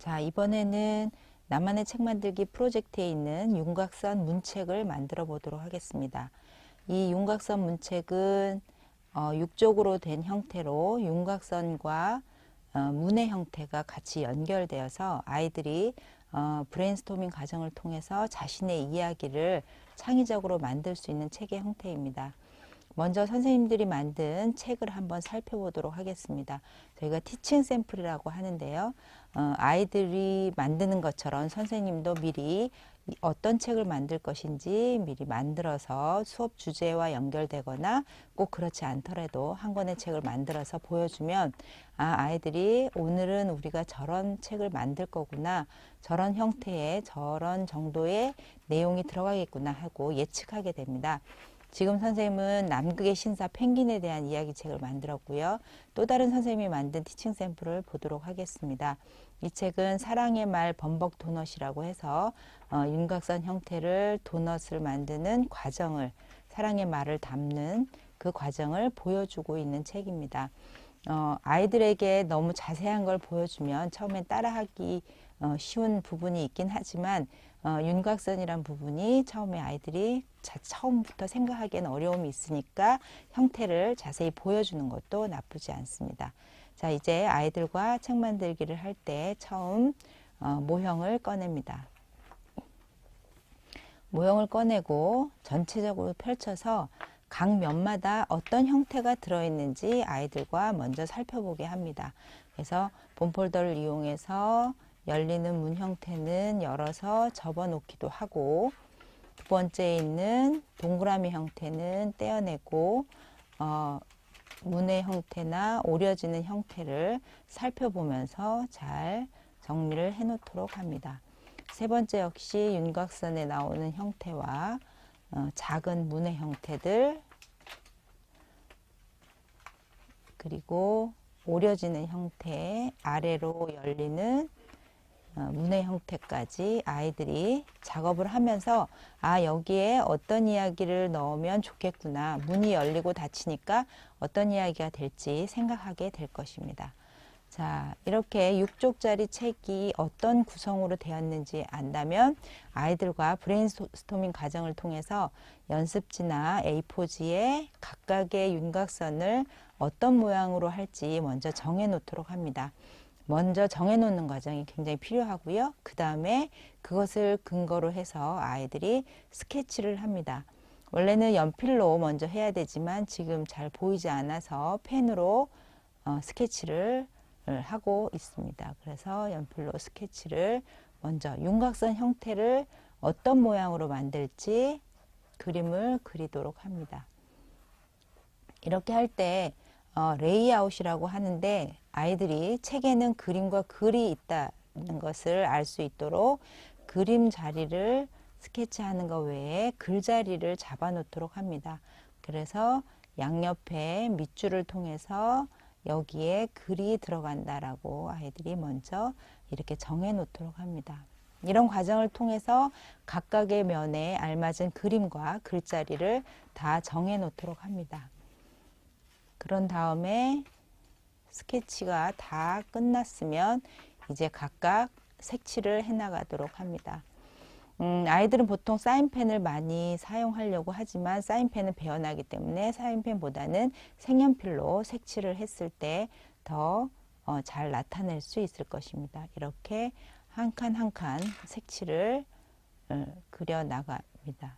자, 이번에는 나만의 책 만들기 프로젝트에 있는 윤곽선 문책을 만들어 보도록 하겠습니다. 이 윤곽선 문책은 육쪽으로 된 형태로 윤곽선과 문의 형태가 같이 연결되어서 아이들이 브레인스토밍 과정을 통해서 자신의 이야기를 창의적으로 만들 수 있는 책의 형태입니다. 먼저 선생님들이 만든 책을 한번 살펴보도록 하겠습니다. 저희가 티칭 샘플이라고 하는데요. 아이들이 만드는 것처럼 선생님도 미리 어떤 책을 만들 것인지 미리 만들어서 수업 주제와 연결되거나 꼭 그렇지 않더라도 한 권의 책을 만들어서 보여주면 아이들이 오늘은 우리가 저런 책을 만들 거구나, 저런 형태의 저런 정도의 내용이 들어가겠구나 하고 예측하게 됩니다. 지금 선생님은 남극의 신사 펭귄에 대한 이야기책을 만들었고요. 또 다른 선생님이 만든 티칭 샘플을 보도록 하겠습니다. 이 책은 사랑의 말 범벅 도넛이라고 해서 윤곽선 형태를 도넛을 만드는 과정을, 사랑의 말을 담는 그 과정을 보여주고 있는 책입니다. 아이들에게 너무 자세한 걸 보여주면 처음엔 따라하기 쉬운 부분이 있긴 하지만 윤곽선이란 부분이 처음에 아이들이 처음부터 생각하기엔 어려움이 있으니까 형태를 자세히 보여주는 것도 나쁘지 않습니다. 자, 이제 아이들과 책 만들기를 할 때 처음 모형을 꺼냅니다. 모형을 꺼내고 전체적으로 펼쳐서 각 면마다 어떤 형태가 들어있는지 아이들과 먼저 살펴보게 합니다. 그래서 본 폴더를 이용해서 열리는 문 형태는 열어서 접어 놓기도 하고, 두 번째에 있는 동그라미 형태는 떼어내고 문의 형태나 오려지는 형태를 살펴보면서 잘 정리를 해 놓도록 합니다. 세 번째 역시 윤곽선에 나오는 형태와 작은 문의 형태들, 그리고 오려지는 형태, 아래로 열리는 문의 형태까지 아이들이 작업을 하면서 여기에 어떤 이야기를 넣으면 좋겠구나, 문이 열리고 닫히니까 어떤 이야기가 될지 생각하게 될 것입니다. 자, 이렇게 6쪽짜리 책이 어떤 구성으로 되었는지 안다면 아이들과 브레인스토밍 과정을 통해서 연습지나 A4지에 각각의 윤곽선을 어떤 모양으로 할지 먼저 정해 놓도록 합니다. 먼저 정해 놓는 과정이 굉장히 필요하고요. 그 다음에 그것을 근거로 해서 아이들이 스케치를 합니다. 원래는 연필로 먼저 해야 되지만 지금 잘 보이지 않아서 펜으로 스케치를 하고 있습니다. 그래서 연필로 스케치를 먼저 윤곽선 형태를 어떤 모양으로 만들지 그림을 그리도록 합니다. 이렇게 할 때 레이아웃이라고 하는데 아이들이 책에는 그림과 글이 있다는 것을 알 수 있도록 그림 자리를 스케치하는 것 외에 글 자리를 잡아 놓도록 합니다. 그래서 양옆에 밑줄을 통해서 여기에 글이 들어간다라고 아이들이 먼저 이렇게 정해 놓도록 합니다. 이런 과정을 통해서 각각의 면에 알맞은 그림과 글자리를 다 정해 놓도록 합니다. 그런 다음에 스케치가 다 끝났으면 이제 각각 색칠을 해 나가도록 합니다. 아이들은 보통 사인펜을 많이 사용하려고 하지만 사인펜은 베어나기 때문에 사인펜보다는 색연필로 색칠을 했을 때 더 잘 나타낼 수 있을 것입니다. 이렇게 한 칸 한 칸 색칠을 그려 나갑니다.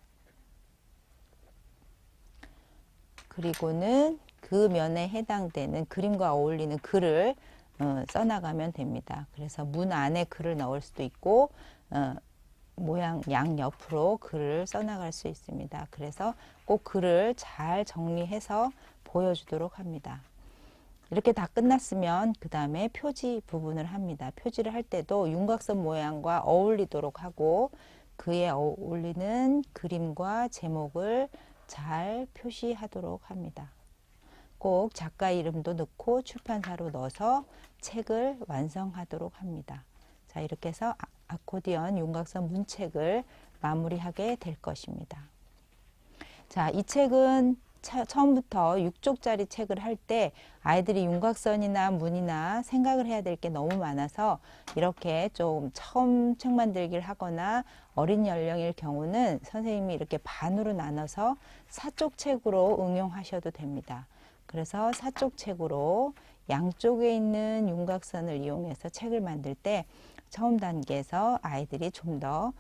그리고는 그 면에 해당되는 그림과 어울리는 글을 써나가면 됩니다. 그래서 문 안에 글을 넣을 수도 있고 모양 양옆으로 글을 써나갈 수 있습니다. 그래서 꼭 글을 잘 정리해서 보여주도록 합니다. 이렇게 다 끝났으면 그 다음에 표지 부분을 합니다. 표지를 할 때도 윤곽선 모양과 어울리도록 하고 그에 어울리는 그림과 제목을 잘 표시하도록 합니다. 꼭 작가 이름도 넣고 출판사로 넣어서 책을 완성하도록 합니다. 자, 이렇게 해서 아코디언 윤곽선 문책을 마무리하게 될 것입니다. 자, 이 책은 처음부터 6쪽짜리 책을 할 때 아이들이 윤곽선이나 문이나 생각을 해야 될 게 너무 많아서 이렇게 좀 처음 책 만들기를 하거나 어린 연령일 경우는 선생님이 이렇게 반으로 나눠서 4쪽 책으로 응용하셔도 됩니다. 그래서 4쪽 책으로 양쪽에 있는 윤곽선을 이용해서 책을 만들 때 처음 단계에서 아이들이 좀 더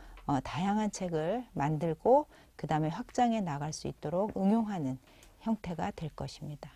다양한 책을 만들고 그 다음에 확장해 나갈 수 있도록 응용하는 형태가 될 것입니다.